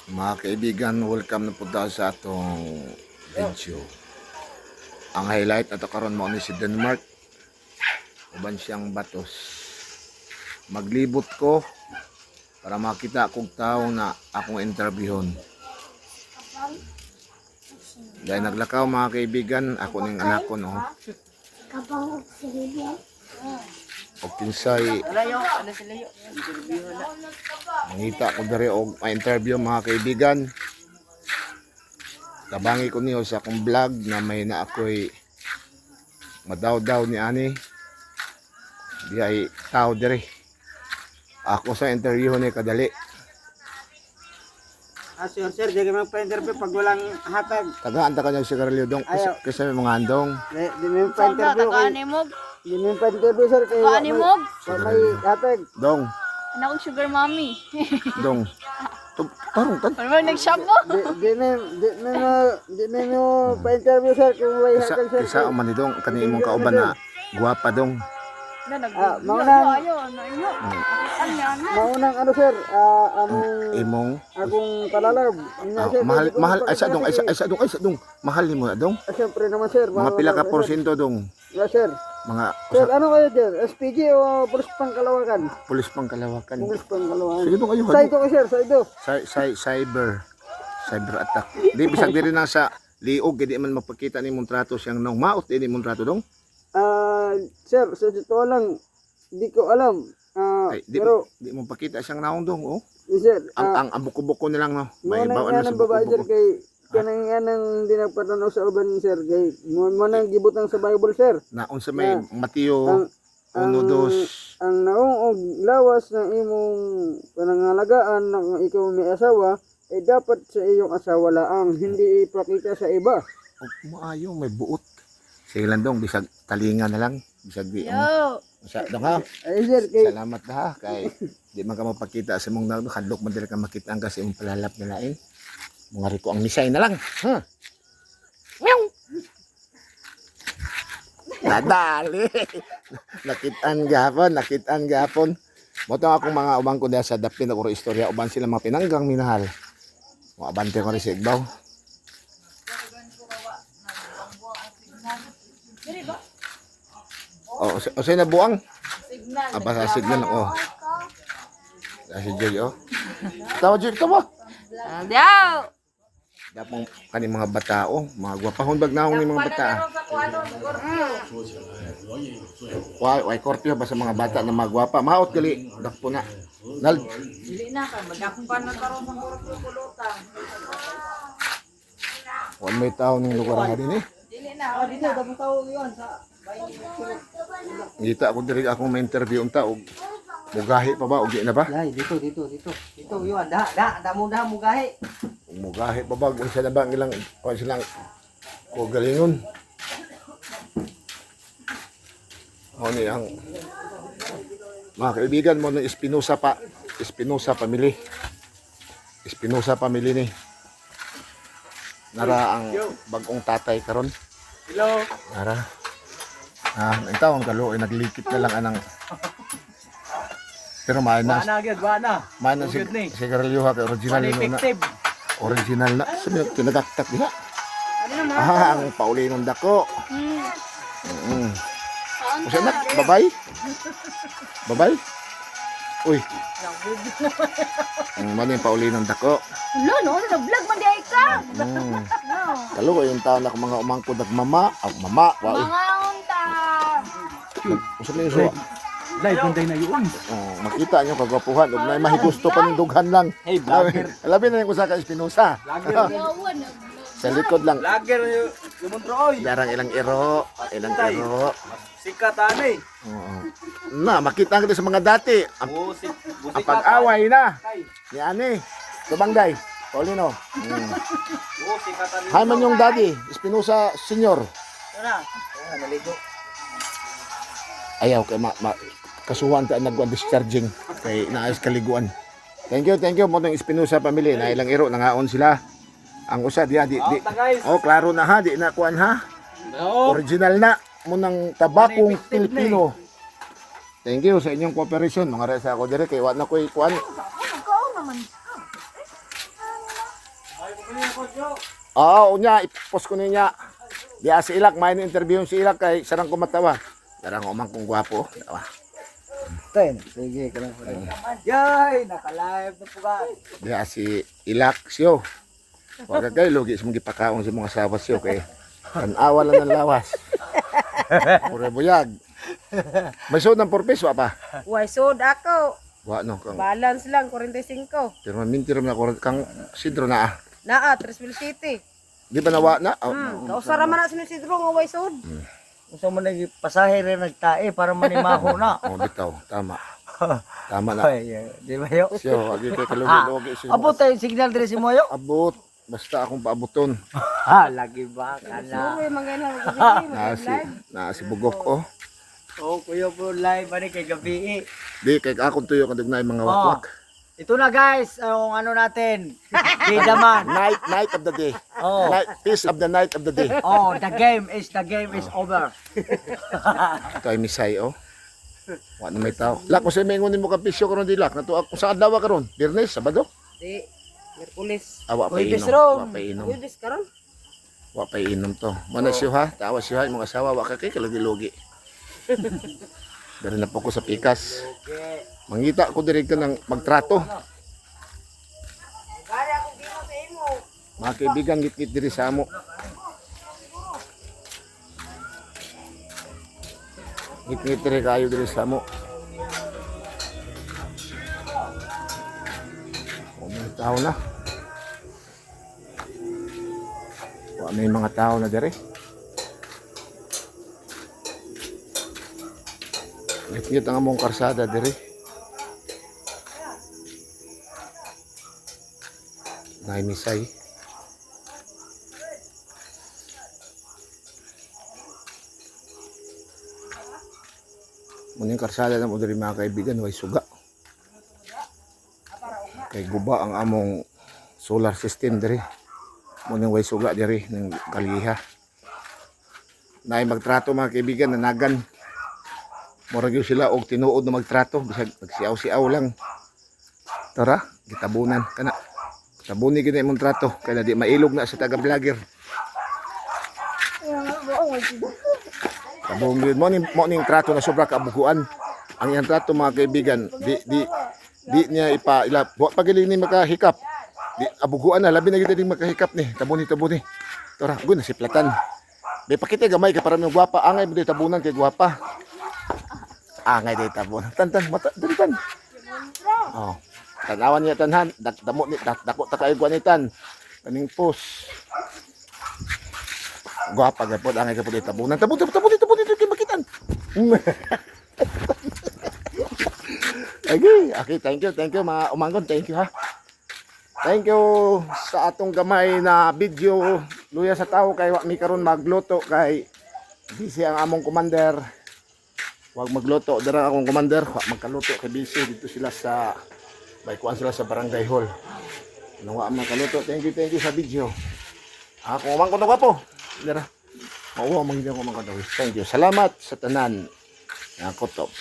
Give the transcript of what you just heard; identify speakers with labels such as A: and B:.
A: Mga kaibigan, welcome na po tayo sa atong video. Ang highlight na karon mo ni si Denmark. Uban siyang batos. Maglibot ko para makita akong tao na akong interviewon. Dahil naglakaw mga kaibigan, ako ning anak ko no.
B: Kapag silihan.
A: O kinsay mangita ko diri og ma-interview mga kaibigan. Tabangi ko niyo sa akong vlog na may na ako'y madaw-daw ni ani. Di ay tao diri. Ako sa interview ni kadali.
C: Sir, di ka magpa-interview pag walang hatag.
A: Tagaan ta kanyang sigarilyo dong kasi may mga andong.
C: Di mo pa-interview. Di mo pa-interview, sir.
D: Kaanimog?
C: May hatag.
A: Dong,
D: Anak kong sugar mommy.
A: dong. Parang tan.
D: Ano ba nag-shop mo?
C: Di mo pa-interview, sir. Kung may
A: Isa
C: hatag, sir.
A: isa man ni dong kani imong kauban na guwapa dong.
D: Na
C: maunang-
D: Nakita niya na.
C: Maunang ano, sir, among
A: Imong
C: akong kalalab. Sir,
A: mahal
C: di mo
A: mahal ay
C: pa-
A: sa dong ay sa dong. Mahal nimo na dong.
C: Siyempre naman, sir.
A: Mga pila ka porsyento dong.
C: Sir.
A: Mga
C: Sir, ano kayo, sir? SPG o Pulis Pangkalawakan?
A: pulis pang kalawakan.
C: Pulis Pangkalawakan.
A: Sige dong ayo.
C: Sa ito ko, sir. Sa ito.
A: Cyber attack. Di bisag diri na sa liog di man mapakita ni mong trato siyang nang maot di mong trato dong.
C: Sir, sa totoo lang, di ko alam.
A: Ay, di,
C: Pero,
A: di mo pakita siyang naong dong oh.
C: sir,
A: Ang buko-buko na lang no.
C: mo nang
A: bawa
C: yan ang babae, sir, kay kanang yan ang dinagpatanaw sa uban, sir, kay mo nang gibutang sa Bible, sir.
A: Naon sa may
C: ang-
A: Mateo 1:2.
C: Ang naong og lawas ng imong panangalagaan ng ikaw may asawa, ay dapat sa iyong asawa laang, hindi ipakita sa iba.
A: Oh, maayo may buot. Sige lang dong bisag talinga na lang. Bisag di.
D: Yo!
A: Sa dong ha.
C: Ay, sir, kay
A: Salamat na ha kay di man ka mapakita sa mong kadlok man diri ka makita ang kasi imong palalap na lain. Mga riko ang misay na lang. Ha. Meow. Nadali. Nakitaan gapon. Mo to akong mga umang ko sa dapin ako istorya uban sila mga pinanggang minahal. Mo abante ko rin sa igbaw. Oh, o say na buang. Aba sa signal lang oh. Si Joy oh. Tawa Joy tawa.
D: Diyaw!
A: Dapong kani mga batao, mga gwapahon bag naong ni mga bata. Why korpyo ba sa mga bata na mga gwapa? Maot gali dakpo na. Nal.
D: Dili na ka, magakong pa na karon sa korpo pulutan.
A: Wan may tao ning lugar nga din eh.
D: Dili na, o dito, dabong tao yun sa
A: Ngita ako diri akong may interview unta og mugahi pa ba og di na ba?
C: Ay, dito, yun, da mo gahi.
A: Mugahi pa ba kung sila ba ang ilang kung silang ko galingon. Mo ni ang mga kaibigan mo ng Espinosa family. Espinosa family ni. Nara ang bagong tatay karon.
C: Hello.
A: Nara. Ang taon kalo ay naglikit na lang anang pero maana maana si sigarilyo ha kay original yun na original na sabi tinagaktak diha ang Paulinong dako usa na babay uy ang man yung Paulinong dako
D: no, nag-vlog man di ay ka.
A: kalo ko yung taon na mga umangkod mama wa
D: Mga unta.
A: usa na yung suwa
C: Live banday na yun.
A: makita nyo kagwapuhan ug may mahigusto pa ng dughan lang.
C: Hey, vlogger.
A: Labi na yung usa ka Espinosa.
D: Yawan.
A: Sa likod lang.
C: Vlogger yung montro oy.
A: Darang ilang iro.
C: Sikat ani.
A: Oo. Na, makita kita sa mga dati.
C: Musik,
A: Ang pag-away na. Ni Ani. Subangday. Paulino.
C: Sikat ani.
A: Hay man yung daddy. Espinosa Senior.
C: Ano? Naligo.
A: Ayaw kay kasuhan ta nagwan discharging kay naayos kaliguan. Thank you mo ng Espinosa family na ilang iro nangaon sila. Ang usa di. Oh, klaro na ha, di na kuan ha. Original na mo ng tabakong Pilipino. Thank you sa inyong cooperation mga resa ako dire kay wa na koy kuan.
D: Ikaw naman.
A: Oo, unya ipost ko niya. Diya si Ilak, may interview si Ilak kay sarang kumatawa. Darang umang kung gwapo. Tawa.
C: Sige, ka lang. Yay, naka-live na po ka.
A: Diya si Ilak siyo. Wag kay logi sa mga gipakaon sa mga asawa siyo kay tanawa lang ng lawas. Pure buyag. May sud ng purpose wa pa.
E: Uy, sud ako.
A: Wa no kang
E: Balance lang, 45.
A: pero mintir na ko kang sidro na.
E: Naa, Tresville City.
A: Di ba nawa na? Oh,
E: Kausara man na sino si Sidro nga way sud.
C: Gusto mo nag pasahe rin nagtae para manimaho na.
A: oh, bitaw, tama. Tama na.
C: Di ba yo?
A: Siyo, agi kay kalugi-lugi siyo.
C: Abot tayo signal dire si Moyo.
A: Abot. Basta akong paabuton.
C: Ha, lagi ba kana?
E: Uy, mangana
A: Na si Bugok oh.
C: Oh, kuya po live ani kay gabi.
A: Di kay akong tuyo kadug na mga wakwak.
C: Ito na guys, ang ano natin. Bidaman.
A: Night of the day.
C: Oh.
A: Piece of the night of the day.
C: Oh, the game is over.
A: Ito ay misay oh. Wa na may tao. Lak mo sa mengon mo ka pisyo karon di lak. Nato ako sa adlaw karon. Biyernes, Sabado.
E: Di, Merkulis.
A: Awa pa
C: Uy,
A: inom.
C: bisrom.
A: Wa pa inom.
E: Uy, bis karon.
A: Wa pa inom to. Mana siyo ha? Tawa siyo ha, mga asawa wa ka kay kalugi-lugi. Dari na po ko sa pikas. Mangita ko diri ka ng magtrato.
E: Gari akong gino sa imo.
A: Mga kaibigan git-git diri sa amo. Git-git diri kayo diri sa amo. O may tao na. Wa may mga tao na diri. Git-git ang among karsada diri. Misay. Muning karsada na mo diri mga kaibigan way suga. Kay guba ang among solar system diri. Muning way suga diri ng kaliha. Naay magtrato mga kaibigan nanagan. Murag gyud sila og tinuod na magtrato bisag magsiaw-siaw lang. Tara, gitabunan kana. Tabuni gina imong trato kay na di mailog na sa taga-vlogger. Tabung gyud mo ning trato na sobra kabuguan. Ang iyang trato mga kaibigan, di niya ila pagaling ni makahikap. Di abuguan na labi na gyud ding makahikap ni. Tabuni. Tara, gun na si platan. Di pakita gamay kay para mo gwapa, angay mo di tabunan kay gwapa. Angay di tabunan. Tan mata dali tan. Oh. Tanawan niya tanhan, damo ni dako ta kay guanitan. Kaning pos. Gwapa gapod angay gapod tabunan. Tabun kay makitan. Okay, thank you mga umanggon, thank you ha. Thank you sa atong gamay na video. Luya sa tao kay wa mi karon magluto kay busy ang among commander. Wag magluto dara akong commander, wa magkaluto kay busy dito sila sa kuan sila sa barangay hall. Nang wa makaluto, thank you sa video. Ako umanggon na po. Dara. Mauwa man gyud ako mangkadawi. Thank you. Salamat sa tanan. Nga kutob.